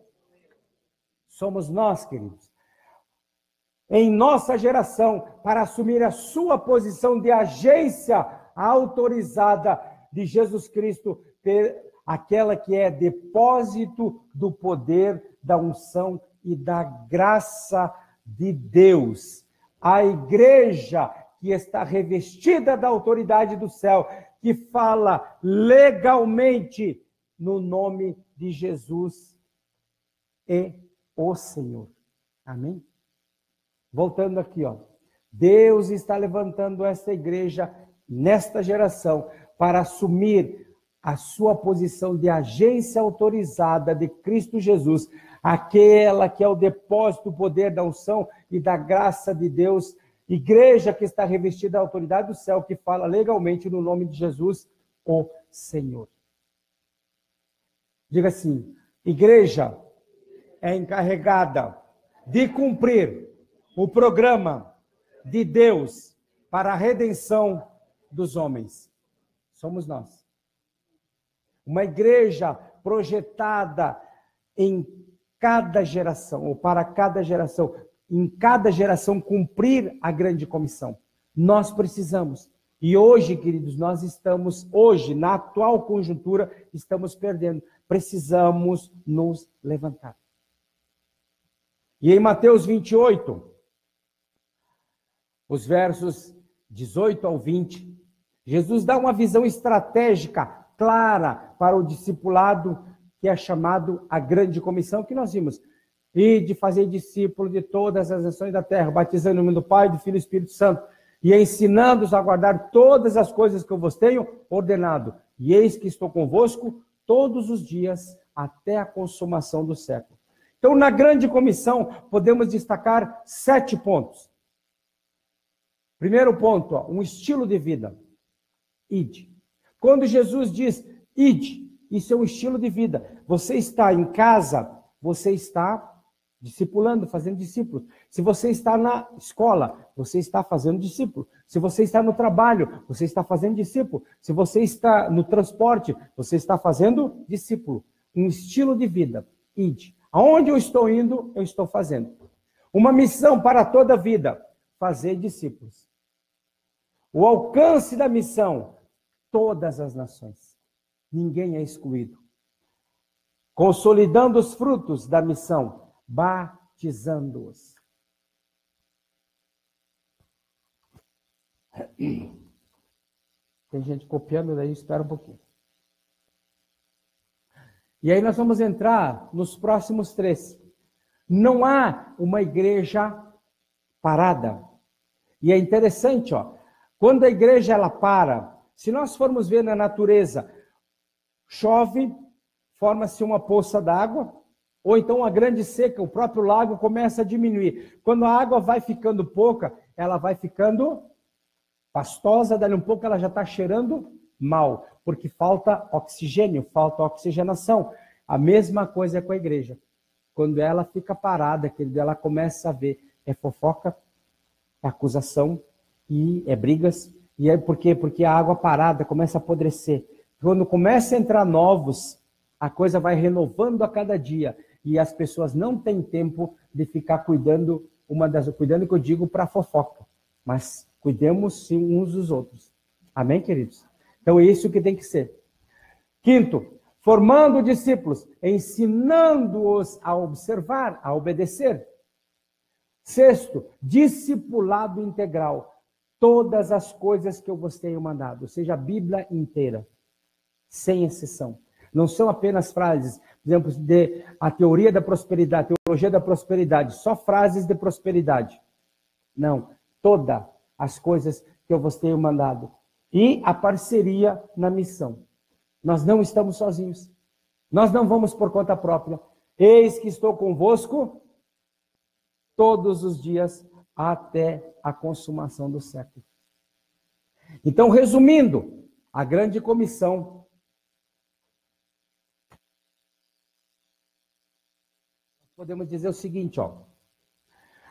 Somos nós, queridos. Em nossa geração, para assumir a sua posição de agência autorizada de Jesus Cristo, aquela que é depósito do poder, da unção e da graça de Deus. A igreja que está revestida da autoridade do céu, que fala legalmente no nome de Jesus e o Senhor. Amém? Voltando aqui, Deus está levantando esta igreja nesta geração para assumir a sua posição de agência autorizada de Cristo Jesus, aquela que é o depósito do poder da unção e da graça de Deus, igreja que está revestida da autoridade do céu, que fala legalmente no nome de Jesus, o Senhor. Diga assim, igreja é encarregada de cumprir o programa de Deus para a redenção dos homens. Somos nós. Uma igreja projetada em cada geração, ou para cada geração, em cada geração cumprir a grande comissão. Nós precisamos. E hoje, queridos, nós estamos, na atual conjuntura, estamos perdendo. Precisamos nos levantar. E em Mateus 28, os versos 18 ao 20, Jesus dá uma visão estratégica clara para o discipulado que é chamado a grande comissão que nós vimos. E de fazer discípulo de todas as nações da terra, batizando em nome do Pai, do Filho e do Espírito Santo, e ensinando-os a guardar todas as coisas que eu vos tenho ordenado. E eis que estou convosco todos os dias até a consumação do século. Então, na grande comissão, podemos destacar 7 pontos. Primeiro ponto, um estilo de vida. Ide. Quando Jesus diz, ide, isso é um estilo de vida. Você está em casa, você está discipulando, fazendo discípulos. Se você está na escola, você está fazendo discípulo. Se você está no trabalho, você está fazendo discípulo. Se você está no transporte, você está fazendo discípulo. Um estilo de vida. Ide. Aonde eu estou indo, eu estou fazendo. Uma missão para toda a vida. Fazer discípulos. O alcance da missão. Todas as nações. Ninguém é excluído. Consolidando os frutos da missão. Batizando-os. Tem gente copiando daí, espera um pouquinho. E aí nós vamos entrar nos próximos 3. Não há uma igreja parada. E é interessante, quando a igreja ela para, se nós formos ver na natureza, chove, forma-se uma poça d'água, ou então uma grande seca, o próprio lago começa a diminuir. Quando a água vai ficando pouca, ela vai ficando pastosa, dali um pouco ela já está cheirando mal, porque falta oxigênio, falta oxigenação. A mesma coisa é com a igreja. Quando ela fica parada, querido, ela começa a ver, é fofoca, é acusação, e é brigas. E é por quê? Porque a água parada começa a apodrecer. Quando começa a entrar novos, a coisa vai renovando a cada dia. E as pessoas não têm tempo de ficar cuidando, cuidando que eu digo para fofoca. Mas cuidemos sim uns dos outros. Amém, queridos? Então é isso que tem que ser. Quinto, formando discípulos, ensinando-os a observar, a obedecer. Sexto, discipulado integral. Todas as coisas que eu vos tenho mandado, ou seja, a Bíblia inteira, sem exceção. Não são apenas frases, por exemplo, de a teoria da prosperidade, a teologia da prosperidade, só frases de prosperidade. Não, todas as coisas que eu vos tenho mandado. E a parceria na missão. Nós não estamos sozinhos. Nós não vamos por conta própria. Eis que estou convosco todos os dias até a consumação do século. Então, resumindo, a grande comissão podemos dizer o seguinte, ó.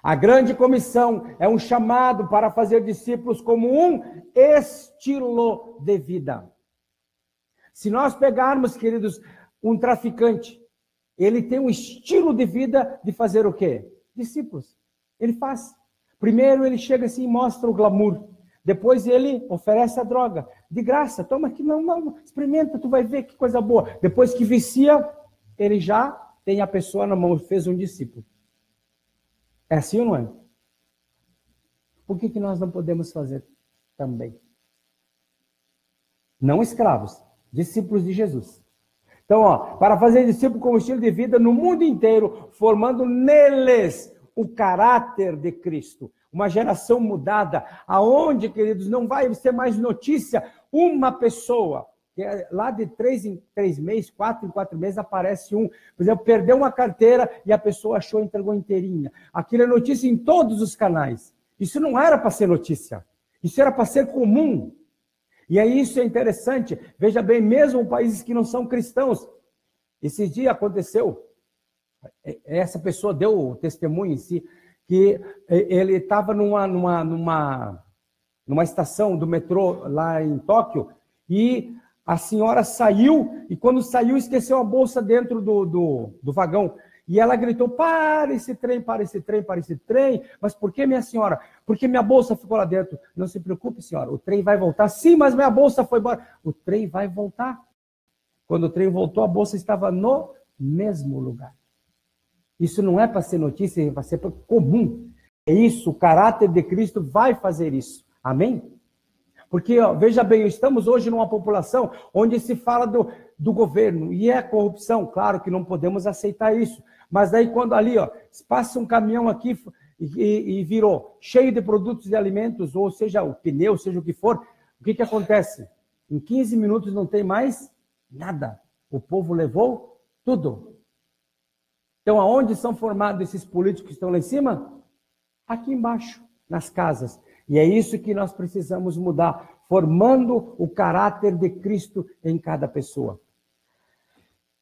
A grande comissão é um chamado para fazer discípulos como um estilo de vida. Se nós pegarmos, queridos, um traficante, ele tem um estilo de vida de fazer o quê? Discípulos. Ele faz. Primeiro ele chega assim e mostra o glamour. Depois ele oferece a droga. De graça, toma aqui, não, experimenta, tu vai ver que coisa boa. Depois que vicia, ele já tem a pessoa na mão, fez um discípulo. É assim ou não é? Por que nós não podemos fazer também? Não escravos, discípulos de Jesus. Então, ó, para fazer discípulo como estilo de vida no mundo inteiro, formando neles o caráter de Cristo. Uma geração mudada, aonde, queridos, não vai ser mais notícia uma pessoa. Lá de 3 em 3 meses, 4 em 4 meses, aparece um. Por exemplo, perdeu uma carteira e a pessoa achou e entregou inteirinha. Aquilo é notícia em todos os canais. Isso não era para ser notícia. Isso era para ser comum. E aí isso é interessante. Veja bem, mesmo países que não são cristãos. Esse dia aconteceu. Essa pessoa deu o testemunho em si, que ele estava numa estação do metrô lá em Tóquio, e a senhora saiu, e quando saiu, esqueceu a bolsa dentro do vagão. E ela gritou, para esse trem, para esse trem, para esse trem. Mas por que, minha senhora? Porque minha bolsa ficou lá dentro. Não se preocupe, senhora, o trem vai voltar. Sim, mas minha bolsa foi embora. O trem vai voltar. Quando o trem voltou, a bolsa estava no mesmo lugar. Isso não é para ser notícia, é para ser comum. É isso, o caráter de Cristo vai fazer isso. Amém? Porque, ó, veja bem, estamos hoje numa população onde se fala do governo, e é corrupção, claro que não podemos aceitar isso. Mas daí quando ali, ó, passa um caminhão aqui e virou cheio de produtos de alimentos, ou seja, o pneu, seja o que for, o que acontece? Em 15 minutos não tem mais nada. O povo levou tudo. Então, aonde são formados esses políticos que estão lá em cima? Aqui embaixo, nas casas. E é isso que nós precisamos mudar, formando o caráter de Cristo em cada pessoa.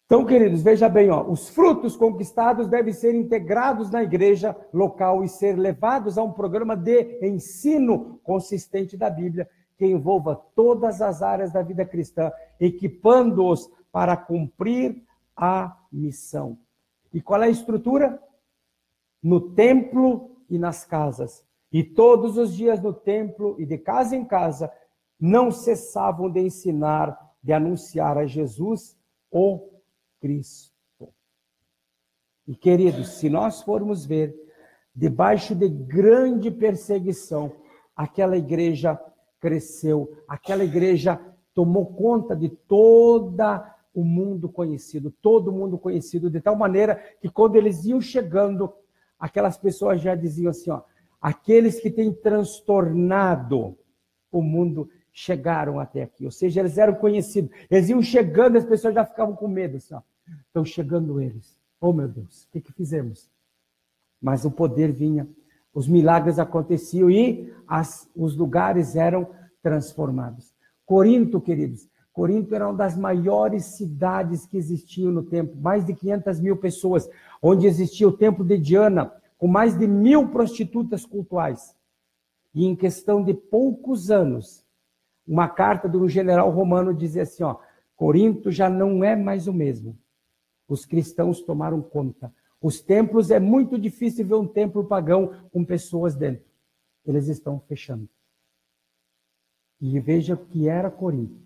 Então, queridos, veja bem, ó, os frutos conquistados devem ser integrados na igreja local e ser levados a um programa de ensino consistente da Bíblia, que envolva todas as áreas da vida cristã, equipando-os para cumprir a missão. E qual é a estrutura? No templo e nas casas. E todos os dias no templo e de casa em casa, não cessavam de ensinar, de anunciar a Jesus, o Cristo. E queridos, se nós formos ver, debaixo de grande perseguição, aquela igreja cresceu, aquela igreja tomou conta de todo o mundo conhecido, de tal maneira que quando eles iam chegando, aquelas pessoas já diziam assim, ó, aqueles que têm transtornado o mundo chegaram até aqui. Ou seja, eles eram conhecidos. Eles iam chegando, as pessoas já ficavam com medo. Assim, ó. Estão chegando eles. Oh, meu Deus, o que fizemos? Mas o poder vinha, os milagres aconteciam e os lugares eram transformados. Corinto, queridos, Corinto era uma das maiores cidades que existiam no tempo, mais de 500 mil pessoas, onde existia o templo de Diana, com mais de 1000 prostitutas cultuais. E em questão de poucos anos, uma carta de um general romano dizia assim, Corinto já não é mais o mesmo. Os cristãos tomaram conta. Os templos, é muito difícil ver um templo pagão com pessoas dentro. Eles estão fechando. E veja o que era Corinto.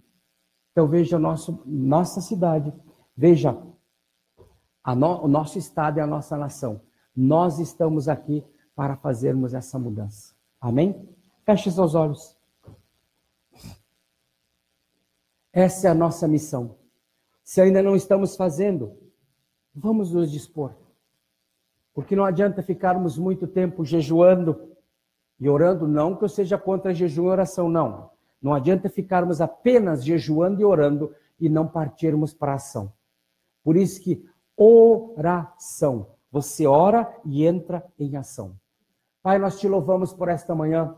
Então veja nossa cidade, veja o nosso estado e a nossa nação. Nós estamos aqui para fazermos essa mudança. Amém? Feche seus olhos. Essa é a nossa missão. Se ainda não estamos fazendo, vamos nos dispor. Porque não adianta ficarmos muito tempo jejuando e orando, não que eu seja contra jejum e oração, não. Não adianta ficarmos apenas jejuando e orando e não partirmos para a ação. Por isso que oração. Você ora e entra em ação. Pai, nós te louvamos por esta manhã.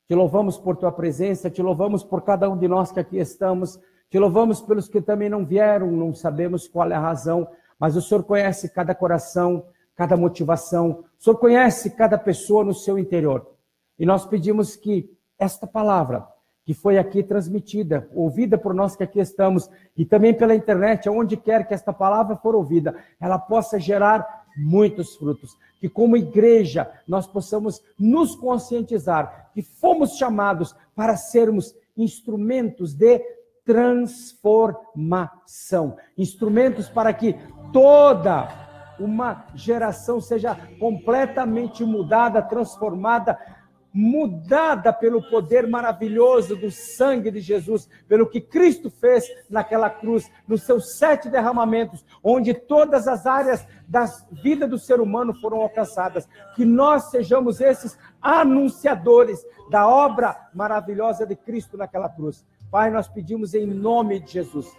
Te louvamos por tua presença, te louvamos por cada um de nós que aqui estamos. Te louvamos pelos que também não vieram, não sabemos qual é a razão, mas o Senhor conhece cada coração, cada motivação. O Senhor conhece cada pessoa no seu interior. E nós pedimos que esta palavra que foi aqui transmitida, ouvida por nós que aqui estamos, e também pela internet, aonde quer que esta palavra for ouvida, ela possa gerar muitos frutos. Que como igreja nós possamos nos conscientizar que fomos chamados para sermos instrumentos de transformação. Instrumentos para que toda uma geração seja completamente mudada, transformada, mudada pelo poder maravilhoso do sangue de Jesus, pelo que Cristo fez naquela cruz, nos seus 7 derramamentos, onde todas as áreas da vida do ser humano foram alcançadas. Que nós sejamos esses anunciadores da obra maravilhosa de Cristo naquela cruz. Pai, nós pedimos em nome de Jesus,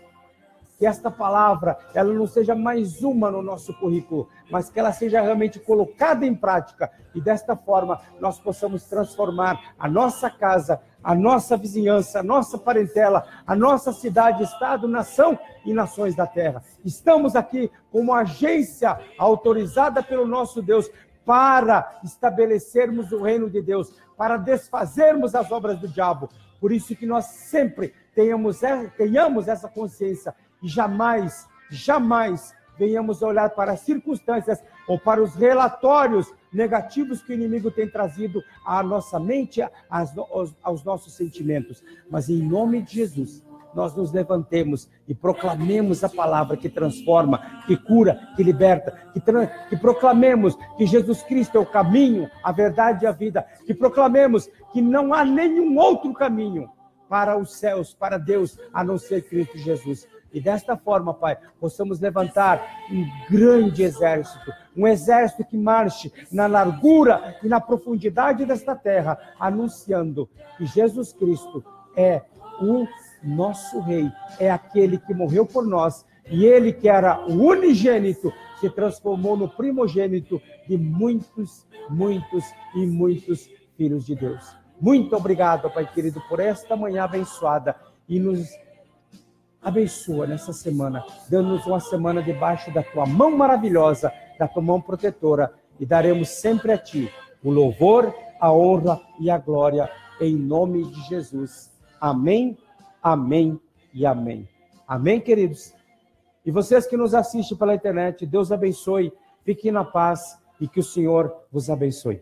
que esta palavra, ela não seja mais uma no nosso currículo, mas que ela seja realmente colocada em prática, e desta forma nós possamos transformar a nossa casa, a nossa vizinhança, a nossa parentela, a nossa cidade, estado, nação e nações da terra. Estamos aqui como agência autorizada pelo nosso Deus para estabelecermos o reino de Deus, para desfazermos as obras do diabo. Por isso que nós sempre tenhamos essa consciência e jamais venhamos olhar para as circunstâncias ou para os relatórios negativos que o inimigo tem trazido à nossa mente, aos nossos sentimentos. Mas em nome de Jesus, nós nos levantemos e proclamemos a palavra que transforma, que cura, que liberta, que proclamemos que Jesus Cristo é o caminho, a verdade e a vida, que proclamemos que não há nenhum outro caminho para os céus, para Deus, a não ser Cristo Jesus. E desta forma, Pai, possamos levantar um grande exército, um exército que marche na largura e na profundidade desta terra, anunciando que Jesus Cristo é o nosso Rei, é aquele que morreu por nós, e ele que era o unigênito, se transformou no primogênito de muitos e muitos filhos de Deus. Muito obrigado, Pai querido, por esta manhã abençoada, e nos abençoa nessa semana, dando-nos uma semana debaixo da tua mão maravilhosa, da tua mão protetora, e daremos sempre a ti o louvor, a honra e a glória, em nome de Jesus. Amém, amém e amém. Amém, queridos? E vocês que nos assistem pela internet, Deus abençoe, fiquem na paz e que o Senhor vos abençoe.